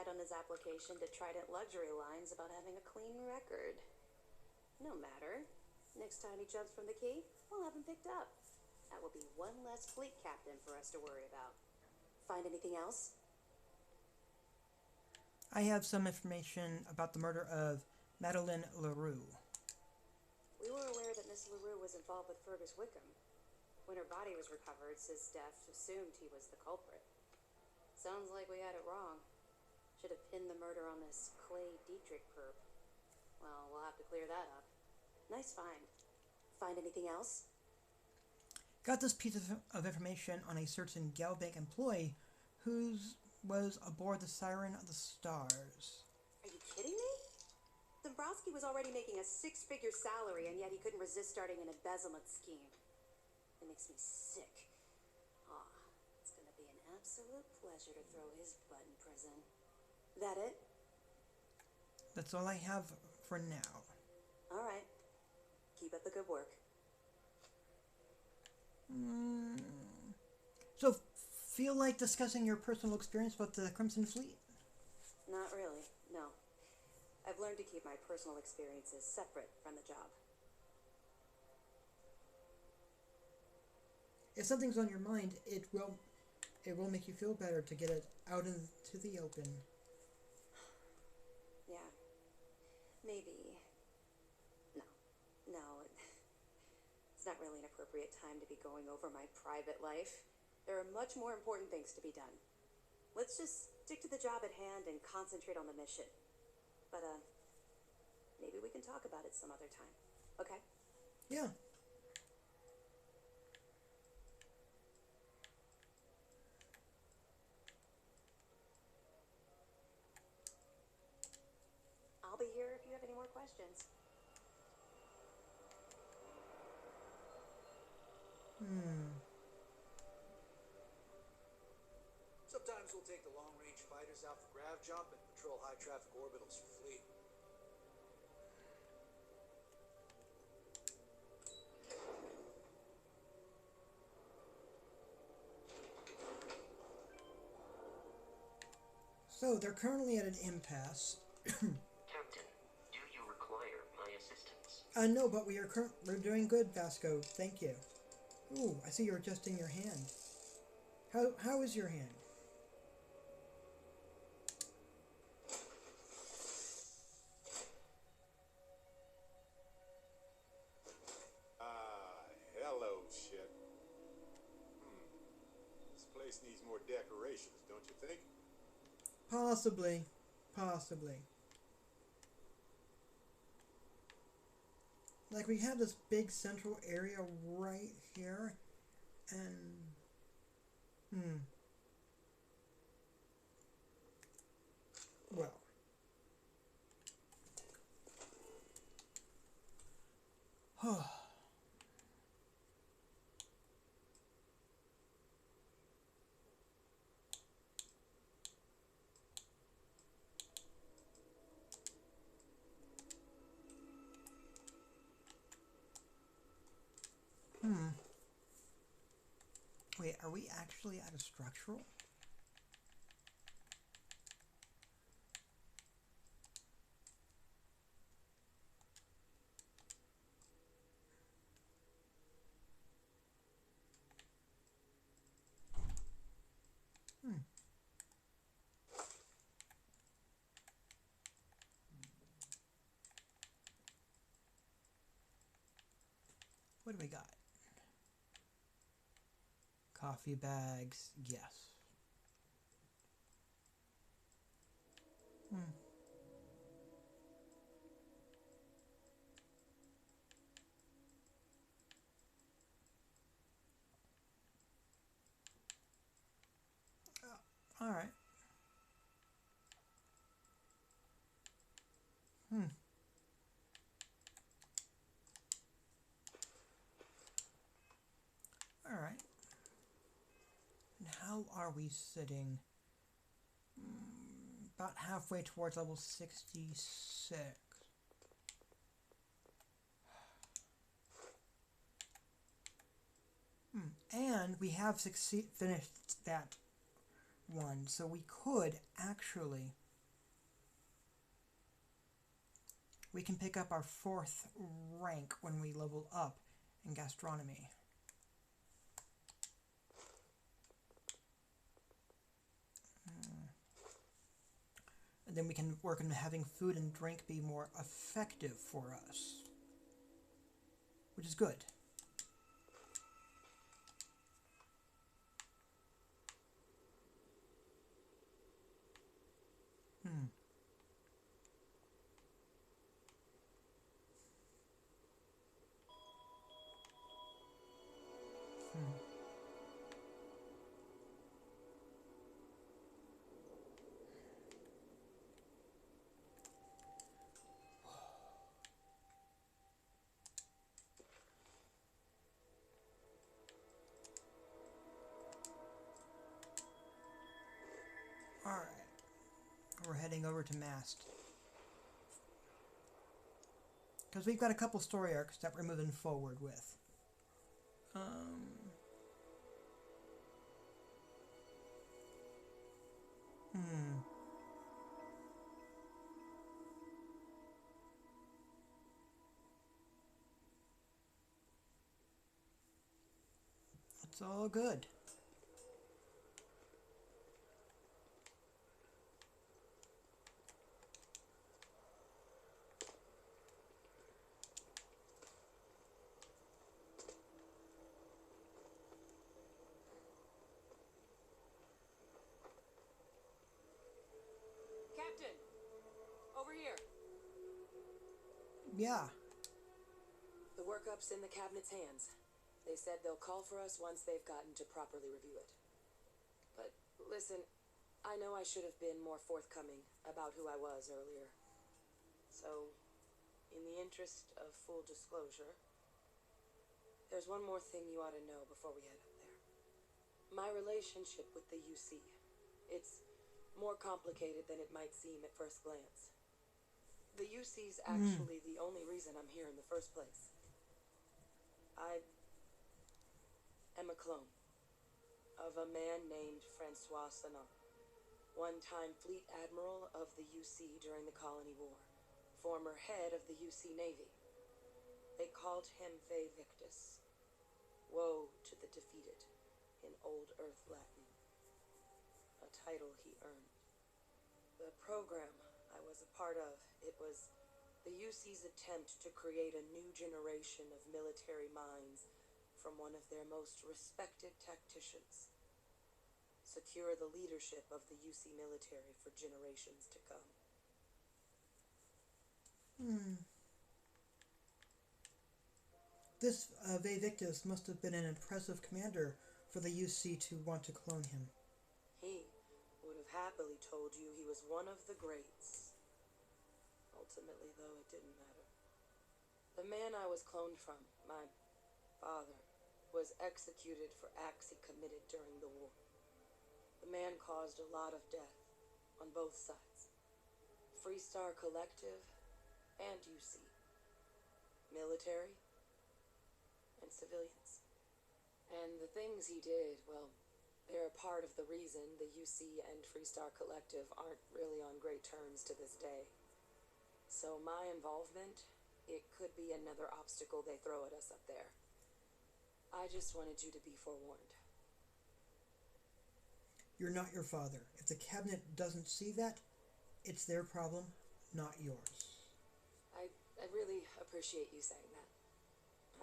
write on his application to Trident Luxury Lines about having a clean record. No matter. Next time he jumps from the key, we'll have him picked up. That will be one less fleet captain for us to worry about. Find anything else? I have some information about the murder of Madeline LaRue. We were aware that Miss LaRue was involved with Fergus Wickham. When her body was recovered, Sis Deft assumed he was the culprit. Sounds like we had it wrong. Should have pinned the murder on this Clay Dietrich perp. Well, we'll have to clear that up. Nice find. Find anything else? Got this piece of information on a certain Galbank employee who was aboard the Siren of the Stars. Are you kidding me? Dombrowski was already making a six-figure salary, and yet he couldn't resist starting an embezzlement scheme. It makes me sick. Ah, it's gonna be an absolute pleasure to throw his butt in prison. That it? That's all I have for now. All right. Keep up the good work. So, feel like discussing your personal experience with the Crimson Fleet? Not really, no. I've learned to keep my personal experiences separate from the job. If something's on your mind, it will make you feel better to get it out into the open. Yeah. Maybe. No. It's not really an appropriate time to be going over my private life. There are much more important things to be done. Let's just stick to the job at hand and concentrate on the mission. But, maybe we can talk about it some other time. Okay? Yeah. I'll be here if you have any more questions. Sometimes we'll take the long-range fighters out for grav jump and patrol high-traffic orbitals for fleet. So, they're currently at an impasse. Captain, do you require my assistance? No, but we're doing good, Vasco. Thank you. Ooh, I see you're adjusting your hand. How is your hand? Hello, ship. This place needs more decorations, don't you think? Possibly. Like, we have this big central area right here, and... Well. Wait, are we actually at a structural? What do we got? Coffee bags, yes. All right. All right. And how are we sitting? About halfway towards level 66. And we have finished that one, so we could actually We can pick up our 4th rank when we level up in gastronomy. And then we can work on having food and drink be more effective for us, which is good. Alright, we're heading over to Mast. Because we've got a couple story arcs that we're moving forward with. It's all good. Captain! Over here! Yeah. The workup's in the cabinet's hands. They said they'll call for us once they've gotten to properly review it. But listen, I know I should have been more forthcoming about who I was earlier. So, in the interest of full disclosure, there's one more thing you ought to know before we head up there. My relationship with the UC. It's more complicated than it might seem at first glance. The UC's actually the only reason I'm here in the first place. I am a clone of a man named Francois Sanon, one-time fleet admiral of the UC during the Colony War, former head of the UC Navy. They called him Ve Victus, woe to the defeated, in Old Earth Latin, a title he earned. The program I was a part of, it was the UC's attempt to create a new generation of military minds from one of their most respected tacticians. Secure the leadership of the UC military for generations to come. This Ve Victus must have been an impressive commander for the UC to want to clone him. He would have happily told you he was one of the greats. Ultimately, though, it didn't matter. The man I was cloned from, my father, was executed for acts he committed during the war. The man caused a lot of death on both sides. Freestar Collective and UC. Military and civilians. And the things he did, well, they're a part of the reason the UC and Freestar Collective aren't really on great terms to this day. So my involvement, it could be another obstacle they throw at us up there. I just wanted you to be forewarned. You're not your father. If the cabinet doesn't see that, it's their problem, not yours. I really appreciate you saying that.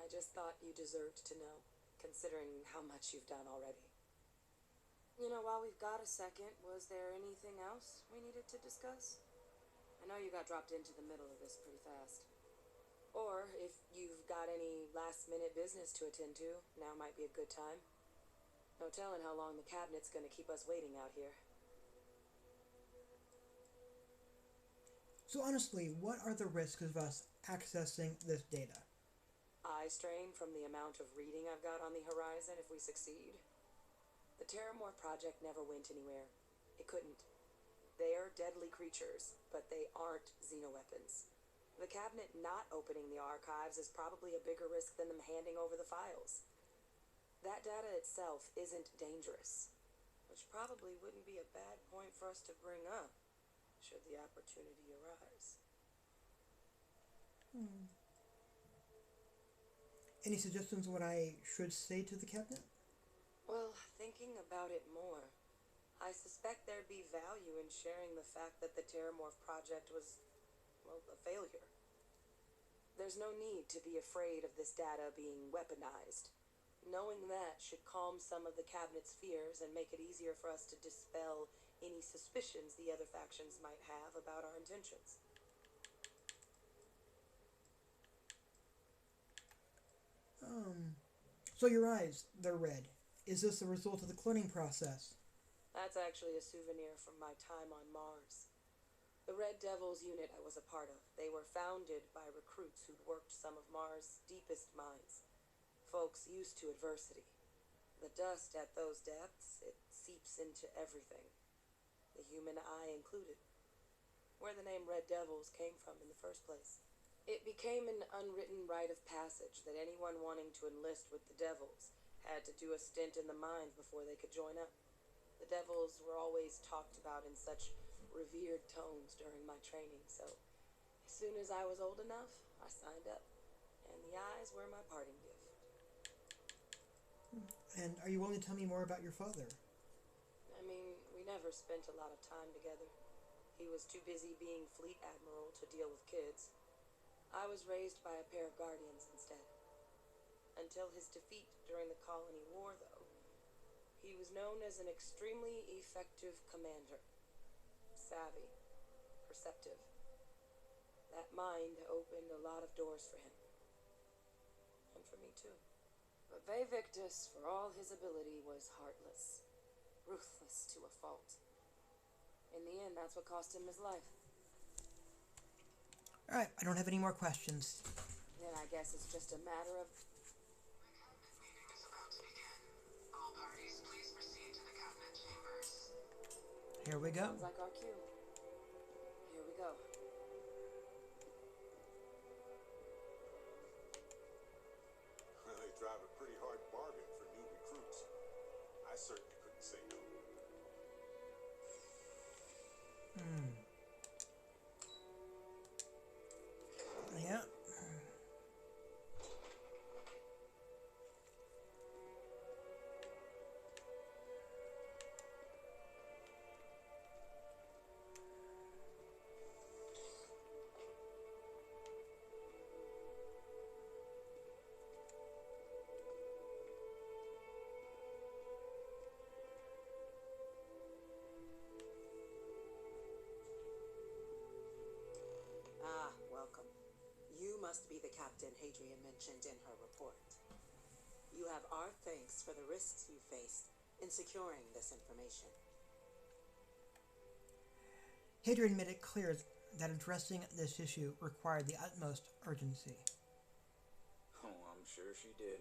I just thought you deserved to know, considering how much you've done already. You know, while we've got a second, was there anything else we needed to discuss? I know you got dropped into the middle of this pretty fast. Or, if you've got any last-minute business to attend to, now might be a good time. No telling how long the cabinet's gonna keep us waiting out here. So honestly, what are the risks of us accessing this data? Eye strain from the amount of reading I've got on the horizon if we succeed. The Terramore project never went anywhere. It couldn't. They're deadly creatures, but they aren't xenoweapons. The cabinet not opening the archives is probably a bigger risk than them handing over the files. That data itself isn't dangerous, which probably wouldn't be a bad point for us to bring up, should the opportunity arise. Any suggestions what I should say to the cabinet? Well, thinking about it more, I suspect there'd be value in sharing the fact that the Terramorph project was, well, a failure. There's no need to be afraid of this data being weaponized. Knowing that should calm some of the cabinet's fears and make it easier for us to dispel any suspicions the other factions might have about our intentions. So your eyes, they're red. Is this a result of the cloning process? That's actually a souvenir from my time on Mars. The Red Devils unit I was a part of, they were founded by recruits who'd worked some of Mars' deepest mines. Folks used to adversity. The dust at those depths, it seeps into everything. The human eye included. Where the name Red Devils came from in the first place. It became an unwritten rite of passage that anyone wanting to enlist with the Devils had to do a stint in the mines before they could join up. The Devils were always talked about in such revered tones during my training, so as soon as I was old enough, I signed up. And the eyes were my parting gift. And are you willing to tell me more about your father? I mean, we never spent a lot of time together. He was too busy being Fleet Admiral to deal with kids. I was raised by a pair of guardians instead. Until his defeat during the Colony War, though, he was known as an extremely effective commander. Savvy, perceptive. That mind opened a lot of doors for him. And for me too. But Victus, for all his ability, was heartless. Ruthless to a fault. In the end, that's what cost him his life. Alright, I don't have any more questions. Then I guess it's just a matter of... The meeting is about to begin. All parties, please proceed to the cabinet chambers. Here we go. Sounds like our cue. Here we go. Well, they drive a pretty hard bargain for new recruits. I certainly couldn't say no. Yeah. Ah, welcome. You must be the captain Hadrian mentioned in her report. You have our thanks for the risks you faced in securing this information. Hadrian made it clear that addressing this issue required the utmost urgency. Oh, I'm sure she did.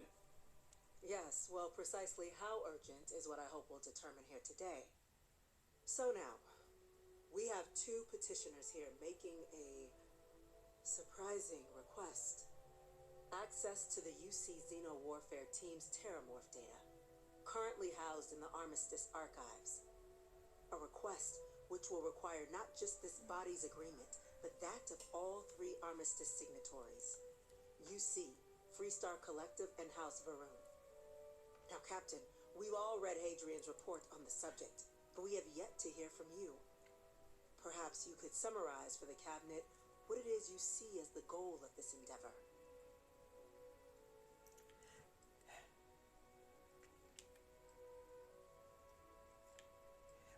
Yes, well, precisely how urgent is what I hope we'll determine here today. So now, we have two petitioners here making a surprising request. Access to the UC Xeno-Warfare Team's Terramorph data, currently housed in the Armistice archives. A request which will require not just this body's agreement, but that of all three Armistice signatories. UC, Freestar Collective, and House Varun. Now, Captain, we've all read Hadrian's report on the subject, but we have yet to hear from you. Perhaps you could summarize for the Cabinet what it is you see as the goal of this endeavor.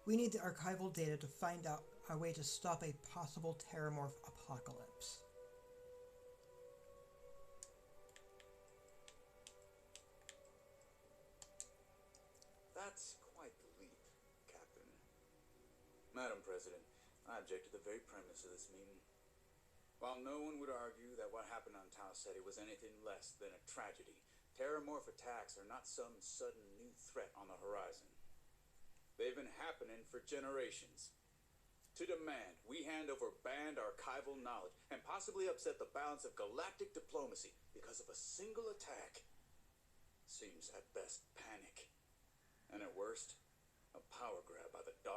We need the archival data to find out a way to stop a possible Terramorph apocalypse. That's quite the leap, Captain. Madam President, I object to the very premise of this meeting. While no one would argue that what happened on Tau Ceti was anything less than a tragedy, Terramorph attacks are not some sudden new threat on the horizon. They've been happening for generations. To demand we hand over banned archival knowledge and possibly upset the balance of galactic diplomacy because of a single attack seems at best panic, and at worst, a power grab by the